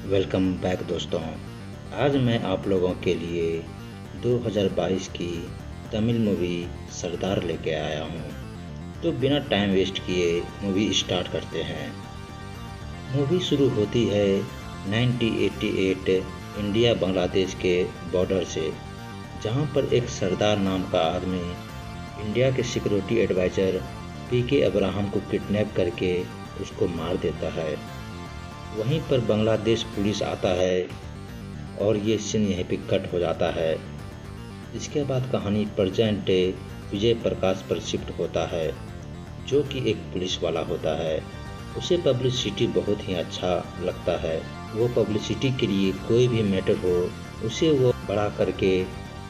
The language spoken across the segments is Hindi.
वेलकम बैक दोस्तों। आज मैं आप लोगों के लिए 2022 की तमिल मूवी सरदार लेके आया हूँ। तो बिना टाइम वेस्ट किए मूवी स्टार्ट करते हैं। मूवी शुरू होती है 1988 इंडिया बांग्लादेश के बॉर्डर से, जहाँ पर एक सरदार नाम का आदमी इंडिया के सिक्योरिटी एडवाइज़र पीके अब्राहम को किडनैप करके उसको मार देता है। वहीं पर बांग्लादेश पुलिस आता है और ये सीन यहीं पे कट हो जाता है। इसके बाद कहानी प्रेजेंट डे विजय प्रकाश पर शिफ्ट होता है, जो कि एक पुलिस वाला होता है। उसे पब्लिसिटी बहुत ही अच्छा लगता है। वो पब्लिसिटी के लिए कोई भी मैटर हो उसे वो बड़ा करके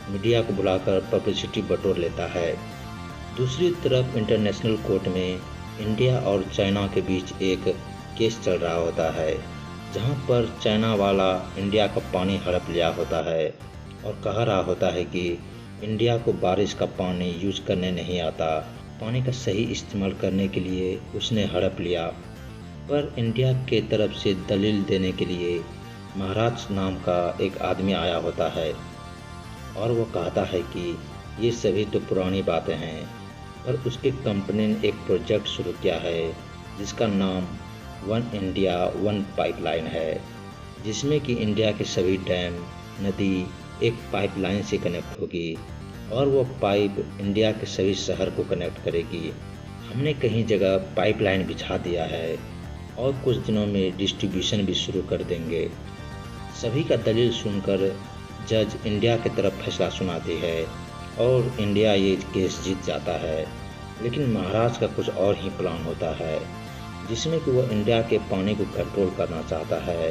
मीडिया को बुलाकर पब्लिसिटी बटोर लेता है। दूसरी तरफ इंटरनेशनल कोर्ट में इंडिया और चाइना के बीच एक केस चल रहा होता है, जहां पर चाइना वाला इंडिया का पानी हड़प लिया होता है और कह रहा होता है कि इंडिया को बारिश का पानी यूज करने नहीं आता, पानी का सही इस्तेमाल करने के लिए उसने हड़प लिया। पर इंडिया के तरफ से दलील देने के लिए महाराज नाम का एक आदमी आया होता है और वो कहता है कि ये सभी तो पुरानी बातें हैं, पर उसके कंपनी ने एक प्रोजेक्ट शुरू किया है जिसका नाम वन इंडिया वन पाइपलाइन है, जिसमें कि इंडिया के सभी डैम नदी एक पाइपलाइन से कनेक्ट होगी और वो पाइप इंडिया के सभी शहर को कनेक्ट करेगी। हमने कहीं जगह पाइपलाइन बिछा दिया है और कुछ दिनों में डिस्ट्रीब्यूशन भी शुरू कर देंगे। सभी का दलील सुनकर जज इंडिया की तरफ फैसला सुनाती है और इंडिया ये केस जीत जाता है। लेकिन महाराज का कुछ और ही प्लान होता है, जिसमें कि वो इंडिया के पानी को कंट्रोल करना चाहता है।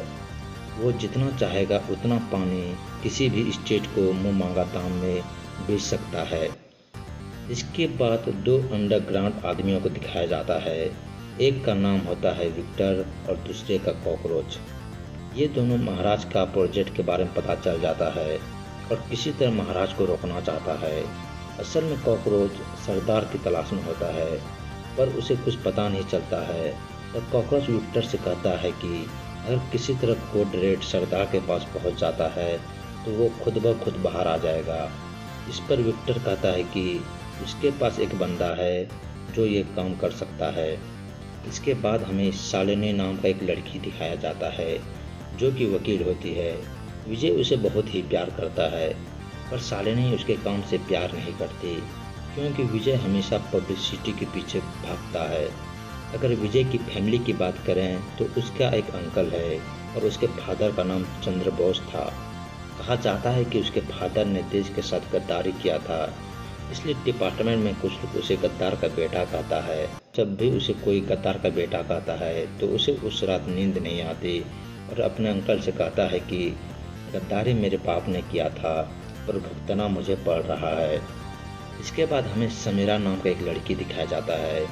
वो जितना चाहेगा उतना पानी किसी भी स्टेट को मुँह मांगा दाम में बेच सकता है। इसके बाद दो अंडरग्राउंड आदमियों को दिखाया जाता है। एक का नाम होता है विक्टर और दूसरे का कॉकरोच। ये दोनों महाराज का प्रोजेक्ट के बारे में पता चल जाता है और किसी तरह महाराज को रोकना चाहता है। असल में कॉकरोच सरदार की तलाश में होता है, पर उसे कुछ पता नहीं चलता है और कॉकरोच विक्टर से कहता है कि अगर किसी तरह कोड रेड सरदार के पास पहुंच जाता है तो वो खुद ब खुद बाहर आ जाएगा। इस पर विक्टर कहता है कि उसके पास एक बंदा है जो ये काम कर सकता है। इसके बाद हमें शालिनी नाम का एक लड़की दिखाया जाता है, जो कि वकील होती है। विजय उसे बहुत ही प्यार करता है, पर शालिनी उसके काम से प्यार नहीं करती, क्योंकि विजय हमेशा पब्लिसिटी के पीछे भागता है। अगर विजय की फैमिली की बात करें तो उसका एक अंकल है और उसके फादर का नाम चंद्र बोस था। कहा जाता है कि उसके फादर ने देश के साथ गद्दारी किया था, इसलिए डिपार्टमेंट में कुछ लोग उसे गद्दार का बेटा कहता है। जब भी उसे कोई गद्दार का बेटा कहता है तो उसे उस रात नींद नहीं आती और अपने अंकल से कहता है कि गद्दारी मेरे बाप ने किया था और भुगतना मुझे पड़ रहा है। इसके बाद हमें समीरा नाम का एक लड़की दिखाया जाता है,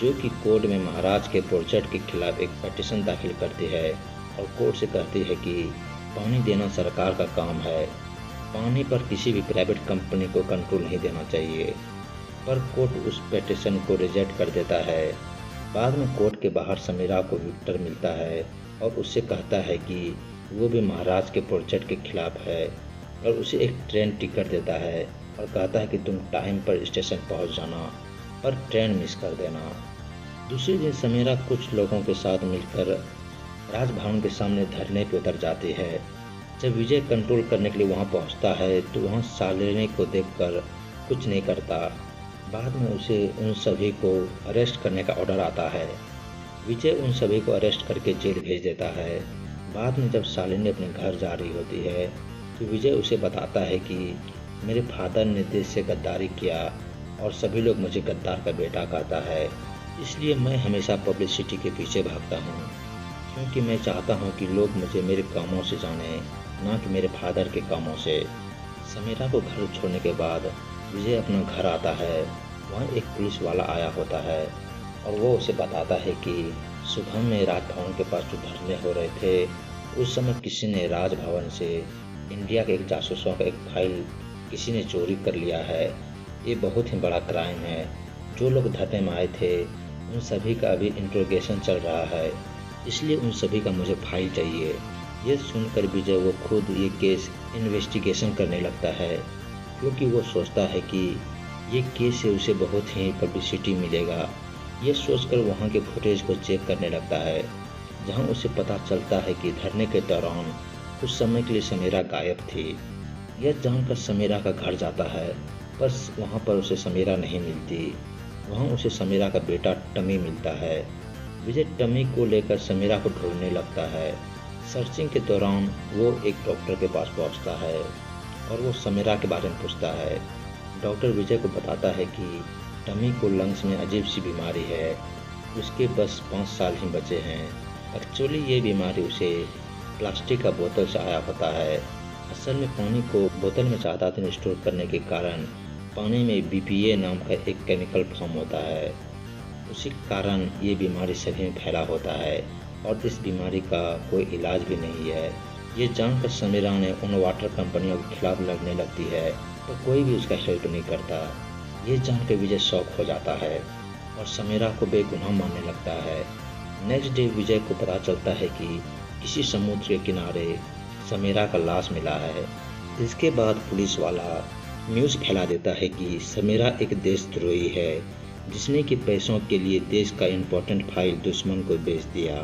जो कि कोर्ट में महाराज के प्रोजेक्ट के खिलाफ एक पिटीशन दाखिल करती है और कोर्ट से कहती है कि पानी देना सरकार का काम है, पानी पर किसी भी प्राइवेट कंपनी को कंट्रोल नहीं देना चाहिए। पर कोर्ट उस पिटीशन को रिजेक्ट कर देता है। बाद में कोर्ट के बाहर समीरा को विक्टर मिलता है और उससे कहता है कि वो भी महाराज के प्रोजेक्ट के खिलाफ है और उसे एक ट्रेन टिकट देता है और कहता है कि तुम टाइम पर स्टेशन पहुंच जाना और ट्रेन मिस कर देना। दूसरे दिन समीरा कुछ लोगों के साथ मिलकर राजभवन के सामने धरने पर उतर जाती है। जब विजय कंट्रोल करने के लिए वहां पहुंचता है तो वहां शालिनी को देखकर कुछ नहीं करता। बाद में उसे उन सभी को अरेस्ट करने का ऑर्डर आता है। विजय उन सभी को अरेस्ट करके जेल भेज देता है। बाद में जब शालिनी अपने घर जा रही होती है तो विजय उसे बताता है कि मेरे फादर ने देश से गद्दारी किया और सभी लोग मुझे गद्दार का बेटा कहता है, इसलिए मैं हमेशा पब्लिसिटी के पीछे भागता हूँ, क्योंकि मैं चाहता हूँ कि लोग मुझे मेरे कामों से जानें, ना कि मेरे फादर के कामों से। समीरा को घर छोड़ने के बाद विजय अपना घर आता है। वहाँ एक पुलिस वाला आया होता है और वो उसे बताता है कि सुबह में राजभवन के पास जो धरने हो रहे थे, उस समय किसी ने राजभवन से इंडिया के एक जासूसों का एक फाइल किसी ने चोरी कर लिया है। ये बहुत ही बड़ा क्राइम है। जो लोग धरने में आए थे उन सभी का अभी इंट्रोगेशन चल रहा है, इसलिए उन सभी का मुझे फाइल चाहिए। ये सुनकर विजय वो खुद ये केस इन्वेस्टिगेशन करने लगता है, क्योंकि वो सोचता है कि ये केस से उसे बहुत ही पब्लिसिटी मिलेगा। ये सोचकर वहाँ के फुटेज को चेक करने लगता है, जहाँ उसे पता चलता है कि धरने के दौरान कुछ समय के लिए समीरा गायब थी। यह जानकर समीरा का घर जाता है, बस वहाँ पर उसे समीरा नहीं मिलती। वहाँ उसे समीरा का बेटा टमी मिलता है। विजय टमी को लेकर समीरा को ढूंढने लगता है। सर्चिंग के दौरान वो एक डॉक्टर के पास पहुँचता है और वो समीरा के बारे में पूछता है। डॉक्टर विजय को बताता है कि टमी को लंग्स में अजीब सी बीमारी है, उसके बस 5 साल ही बचे हैं। एक्चुअली ये बीमारी उसे प्लास्टिक का बोतल से आया होता है। असल में पानी को बोतल में ज़्यादा दिन स्टोर करने के कारण पानी में BPA नाम का एक केमिकल फॉर्म होता है। उसी कारण ये बीमारी सभी में फैला होता है और इस बीमारी का कोई इलाज भी नहीं है। ये जानकर समीरा ने उन वाटर कंपनियों के खिलाफ लड़ने लगती है, तो कोई भी उसका हेल्प नहीं करता। ये जानकर विजय शॉक हो जाता है और समीरा को बेगुनाह मानने लगता है। नेक्स्ट डे विजय को पता चलता है कि किसी समुद्र के किनारे समीरा का लाश मिला है। इसके बाद पुलिस वाला न्यूज़ फैला देता है कि समीरा एक देशद्रोही है, जिसने कि पैसों के लिए देश का इम्पोर्टेंट फाइल दुश्मन को बेच दिया।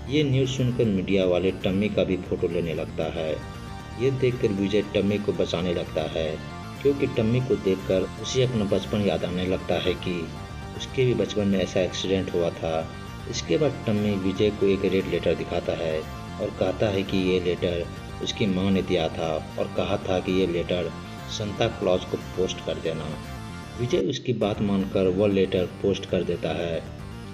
ये न्यूज़ सुनकर मीडिया वाले टमी का भी फोटो लेने लगता है। ये देखकर विजय टमी को बचाने लगता है, क्योंकि टमी को देखकर उसे अपना बचपन याद आने लगता है कि उसके भी बचपन में ऐसा एक्सीडेंट हुआ था। इसके बाद टमी विजय को एक रेड लेटर दिखाता है और कहता है कि ये लेटर उसकी माँ ने दिया था और कहा था कि ये लेटर संता क्लॉज को पोस्ट कर देना। विजय उसकी बात मानकर वह लेटर पोस्ट कर देता है।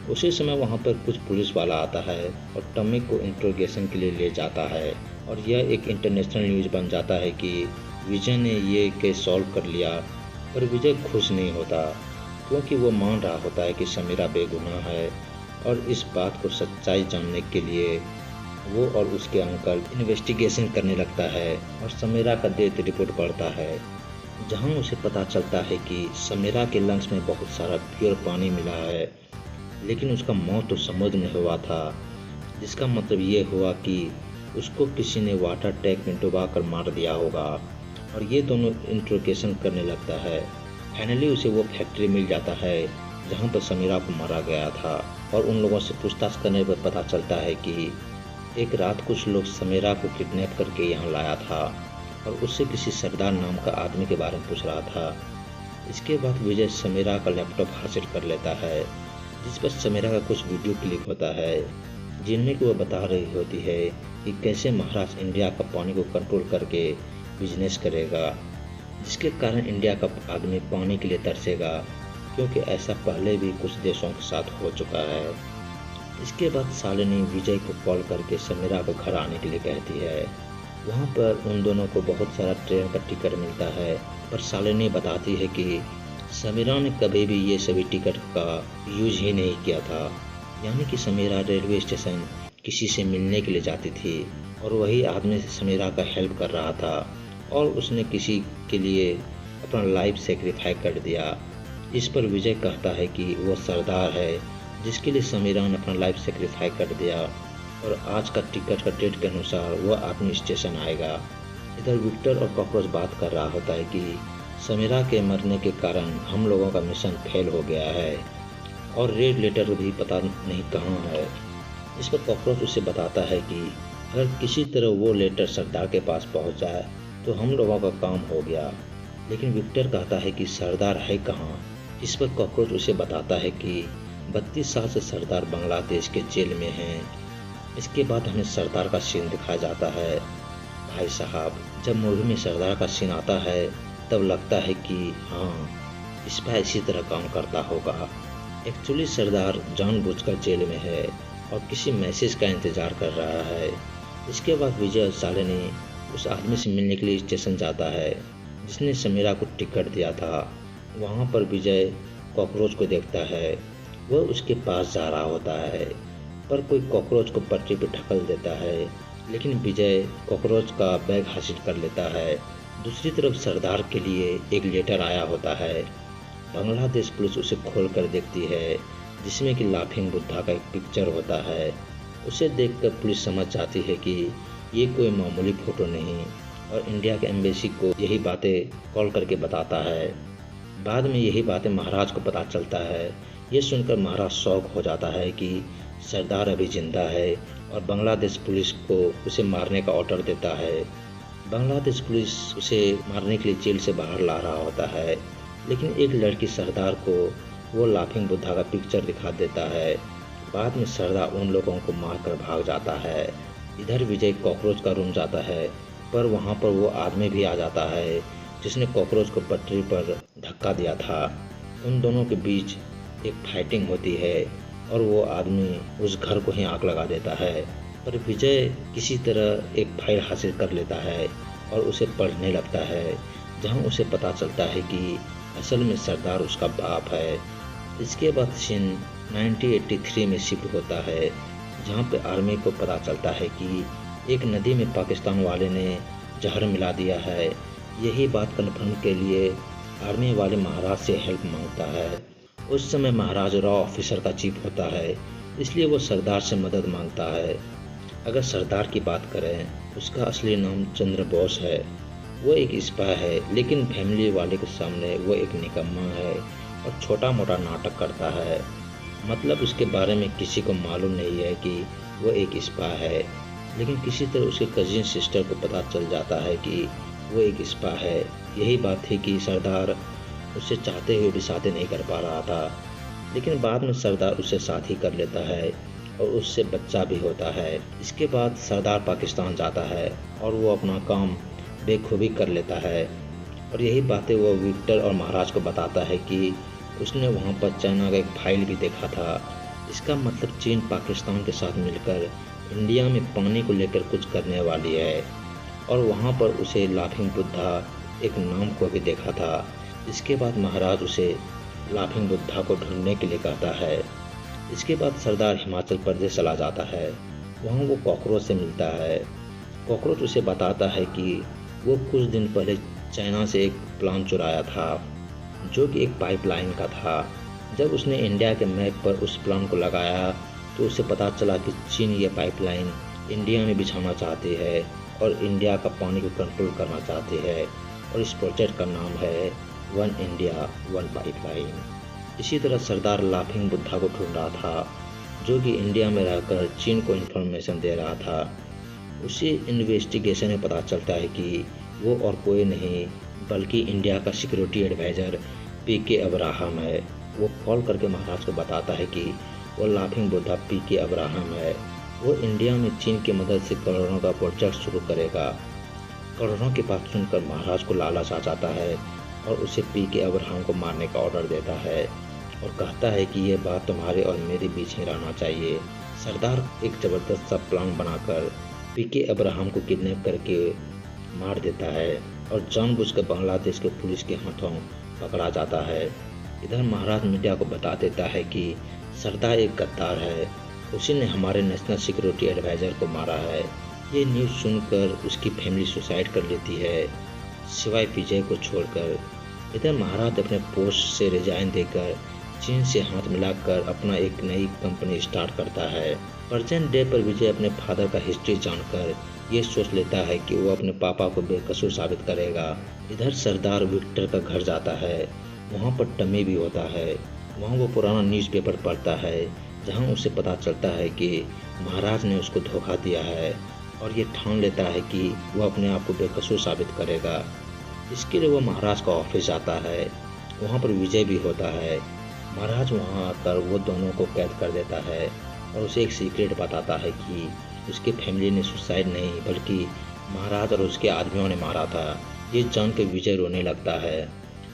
उसी समय वहाँ पर कुछ पुलिस वाला आता है और टमी को इंट्रोगेशन के लिए ले जाता है और यह एक इंटरनेशनल न्यूज़ बन जाता है कि विजय ने ये केस सॉल्व कर लिया। पर विजय खुश नहीं होता, क्योंकि वो मान रहा होता है कि समीरा बेगुनाह है और इस बात को सच्चाई जानने के लिए वो और उसके अंकल इन्वेस्टिगेशन करने लगता है और समीरा का डेथ रिपोर्ट पढ़ता है, जहां उसे पता चलता है कि समीरा के लंग्स में बहुत सारा प्योर पानी मिला है, लेकिन उसका मौत तो समुद्र में हुआ था, जिसका मतलब ये हुआ कि उसको किसी ने वाटर टैंक में डुबा कर मार दिया होगा। और ये दोनों इंट्रोगेशन करने लगता है। फाइनली उसे वो फैक्ट्री मिल जाता है जहाँ पर समीरा को मारा गया था और उन लोगों से पूछताछ करने पर पता चलता है कि एक रात कुछ लोग समीरा को किडनैप करके यहाँ लाया था और उससे किसी सरदार नाम का आदमी के बारे में पूछ रहा था। इसके बाद विजय समीरा का लैपटॉप हासिल कर लेता है, जिस पर समीरा का कुछ वीडियो क्लिप होता है, जिनमें कि वो बता रही होती है कि कैसे महाराष्ट्र इंडिया का पानी को कंट्रोल करके बिजनेस करेगा, जिसके कारण इंडिया का आदमी पानी के लिए तरसेगा, क्योंकि ऐसा पहले भी कुछ देशों के साथ हो चुका है। इसके बाद शालिनी विजय को कॉल करके समीरा को घर आने के लिए कहती है। वहाँ पर उन दोनों को बहुत सारा ट्रेन का टिकट मिलता है, पर शालिनी बताती है कि समीरा ने कभी भी ये सभी टिकट का यूज ही नहीं किया था। यानी कि समीरा रेलवे स्टेशन किसी से मिलने के लिए जाती थी और वही आदमी समीरा का हेल्प कर रहा था और उसने किसी के लिए अपना लाइफ सेक्रीफाई कर दिया। इस पर विजय कहता है कि वो सरदार है जिसके लिए समीरा ने अपना लाइफ सेक्रीफाई कर दिया और आज का टिकट का डेट के अनुसार वह आदमी स्टेशन आएगा। इधर विक्टर और कॉकरोच बात कर रहा होता है कि समीरा के मरने के कारण हम लोगों का मिशन फेल हो गया है और रेड लेटर भी पता नहीं कहाँ है। इस पर कॉकरोच उसे बताता है कि अगर किसी तरह वो लेटर सरदार के पास पहुंच जाए तो हम लोगों का काम हो गया। लेकिन विक्टर कहता है कि सरदार है कहाँ। इस पर कॉकरोच उसे बताता है कि 32 साल से सरदार बांग्लादेश के जेल में हैं। इसके बाद हमें सरदार का सीन दिखाया जाता है। भाई साहब, जब मूवी में सरदार का सीन आता है तब लगता है कि हाँ, इस पर इसी तरह काम करता होगा। एक्चुअली सरदार जानबूझकर जेल में है और किसी मैसेज का इंतजार कर रहा है। इसके बाद विजय और शालिनी उस आदमी से मिलने के लिए स्टेशन जाता है जिसने समीरा को टिकट दिया था। वहाँ पर विजय कॉकरोच को देखता है। वह उसके पास जा रहा होता है, पर कोई कॉकरोच को पटरी पर ढकल देता है, लेकिन विजय कॉकरोच का बैग हासिल कर लेता है। दूसरी तरफ सरदार के लिए एक लेटर आया होता है। बांग्लादेश पुलिस उसे खोल कर देखती है, जिसमें कि लाफिंग बुद्धा का एक पिक्चर होता है। उसे देखकर पुलिस समझ जाती है कि ये कोई मामूली फ़ोटो नहीं। और इंडिया के एम्बेसी को यही बातें कॉल करके बताता है। बाद में यही बातें महाराज को पता चलता है। ये सुनकर महाराज शॉक हो जाता है कि सरदार अभी जिंदा है और बांग्लादेश पुलिस को उसे मारने का ऑर्डर देता है। बांग्लादेश पुलिस उसे मारने के लिए जेल से बाहर ला रहा होता है, लेकिन एक लड़की सरदार को वो लाफिंग बुद्धा का पिक्चर दिखा देता है। बाद में सरदार उन लोगों को मारकर भाग जाता है। इधर विजय कॉकरोच का रूम जाता है, पर वहाँ पर वो आदमी भी आ जाता है जिसने कॉकरोच को पटरी पर धक्का दिया था। उन दोनों के बीच एक फाइटिंग होती है और वो आदमी उस घर को ही आग लगा देता है। पर विजय किसी तरह एक फाइल हासिल कर लेता है और उसे पढ़ने लगता है, जहाँ उसे पता चलता है कि असल में सरदार उसका बाप है। इसके बाद सीन 1983 में शिफ्ट होता है, जहाँ पे आर्मी को पता चलता है कि एक नदी में पाकिस्तान वाले ने जहर मिला दिया है। यही बात कन्फर्म के लिए आर्मी वाले महाराज से हेल्प मांगता है। उस समय महाराज रॉ ऑफिसर का चीफ होता है, इसलिए वो सरदार से मदद मांगता है। अगर सरदार की बात करें, उसका असली नाम चंद्र बोस है। वो एक स्पाई है, लेकिन फैमिली वाले के सामने वो एक निकम्मा है और छोटा मोटा नाटक करता है। मतलब उसके बारे में किसी को मालूम नहीं है कि वो एक स्पाई है, लेकिन किसी तरह उसके कजिन सिस्टर को पता चल जाता है कि वो एक स्पाई है। यही बात थी कि सरदार उसे चाहते हुए भी शादी नहीं कर पा रहा था, लेकिन बाद में सरदार उसे शादी कर लेता है और उससे बच्चा भी होता है। इसके बाद सरदार पाकिस्तान जाता है और वो अपना काम बेखूबी कर लेता है। और यही बातें वो विक्टर और महाराज को बताता है कि उसने वहाँ पर चाइना का एक फाइल भी देखा था। इसका मतलब चीन पाकिस्तान के साथ मिलकर इंडिया में पानी को लेकर कुछ करने वाली है। और वहाँ पर उसे लाफिंग बुद्धा एक नाम को भी देखा था। इसके बाद महाराज उसे लाफिंग बुद्धा को ढूंढने के लिए कहता है। इसके बाद सरदार हिमाचल प्रदेश चला जाता है। वहाँ वो कॉकरोच से मिलता है। कॉकरोच उसे बताता है कि वो कुछ दिन पहले चाइना से एक प्लान चुराया था, जो कि एक पाइपलाइन का था। जब उसने इंडिया के मैप पर उस प्लान को लगाया तो उसे पता चला कि चीन ये पाइपलाइन इंडिया में बिछाना चाहती है और इंडिया का पानी को कंट्रोल करना चाहती है। और इस प्रोजेक्ट का नाम है वन इंडिया वन पाइपलाइन। इसी तरह सरदार लाफिंग बुद्धा को ढूंढ रहा था, जो कि इंडिया में रहकर चीन को इन्फॉर्मेशन दे रहा था। उसी इन्वेस्टिगेशन में पता चलता है कि वो और कोई नहीं बल्कि इंडिया का सिक्योरिटी एडवाइज़र पीके अब्राहम है। वो कॉल करके महाराज को बताता है कि वो लाफिंग बुद्धा पीके अब्राहम है। वो इंडिया में चीन की मदद से करोड़ों का प्रोजेक्ट शुरू करेगा। करोड़ों की बात सुनकर महाराज को लालच आ जाता है और उसे पीके अब्राहम को मारने का ऑर्डर देता है और कहता है कि ये बात तुम्हारे और मेरे बीच ही रहना चाहिए। सरदार एक ज़बरदस्त सा प्लान बनाकर पीके अब्राहम को किडनैप करके मार देता है और जानबूझकर बांग्लादेश के पुलिस के हाथों पकड़ा जाता है। इधर महाराज मीडिया को बता देता है कि सरदार एक गद्दार है, उसी ने हमारे नेशनल सिक्योरिटी एडवाइज़र को मारा है। ये न्यूज़ सुनकर उसकी फैमिली सुसाइड कर लेती है, सिवाय विजय को छोड़कर। इधर महाराज अपने पोस्ट से रिजाइन देकर चीन से हाथ मिलाकर अपना एक नई कंपनी स्टार्ट करता है। प्रेजेंट डे पर विजय अपने फादर का हिस्ट्री जानकर ये सोच लेता है कि वो अपने पापा को बेकसूर साबित करेगा। इधर सरदार विक्टर का घर जाता है, वहाँ पर टमी भी होता है। वहाँ वो पुराना न्यूज़पेपर पढ़ता है, जहाँ उसे पता चलता है कि महाराज ने उसको धोखा दिया है और ये ठान लेता है कि वो अपने आप को बेकसूर साबित करेगा। इसके लिए वो महाराज का ऑफिस जाता है। वहाँ पर विजय भी होता है। महाराज वहाँ आकर वो दोनों को कैद कर देता है और उसे एक सीक्रेट बताता है कि उसकी फैमिली ने सुसाइड नहीं बल्कि महाराज और उसके आदमियों ने मारा था। ये जान के विजय रोने लगता है।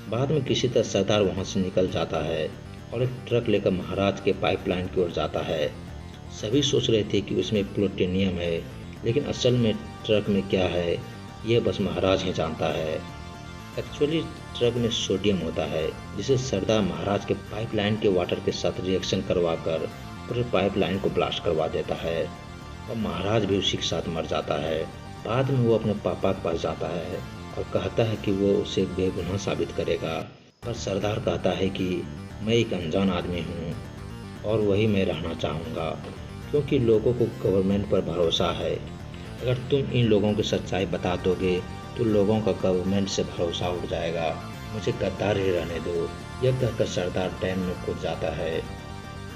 बाद में किसी तरह सरदार वहाँ से निकल जाता है और एक ट्रक लेकर महाराज के पाइपलाइन की ओर जाता है। सभी सोच रहे थे कि उसमें प्लूटोनियम है, लेकिन असल में ट्रक में क्या है ये बस महाराज ही जानता है। एक्चुअली ट्रक में सोडियम होता है, जिसे सरदार महाराज के पाइपलाइन के वाटर के साथ रिएक्शन करवाकर पूरे पाइपलाइन को ब्लास्ट करवा देता है और महाराज भी उसी के साथ मर जाता है। बाद में वो अपने पापा के पास जाता है और कहता है कि वो उसे बेगुनाह साबित करेगा, पर सरदार कहता है कि मैं एक अनजान आदमी हूँ और वही मैं रहना चाहूँगा, क्योंकि लोगों को गवर्नमेंट पर भरोसा है अगर तुम इन लोगों की सच्चाई बता दोगे तो लोगों का गवर्नमेंट से भरोसा उठ जाएगा। मुझे गद्दार ही रहने दो, यह कहकर सरदार डैम में कूद जाता है।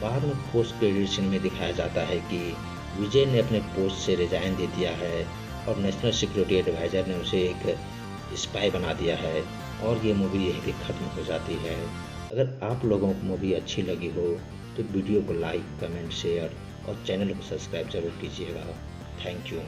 बाद में पोस्ट क्रेडिट सीन में दिखाया जाता है कि विजय ने अपने पोस्ट से रिजाइन दे दिया है और नेशनल सिक्योरिटी एडवाइज़र ने उसे एक स्पाई बना दिया है और ये मूवी यहीं पे ख़त्म हो जाती है। अगर आप लोगों को मूवी अच्छी लगी हो तो वीडियो को लाइक, कमेंट, शेयर और चैनल को सब्सक्राइब जरूर कीजिएगा। Thank you.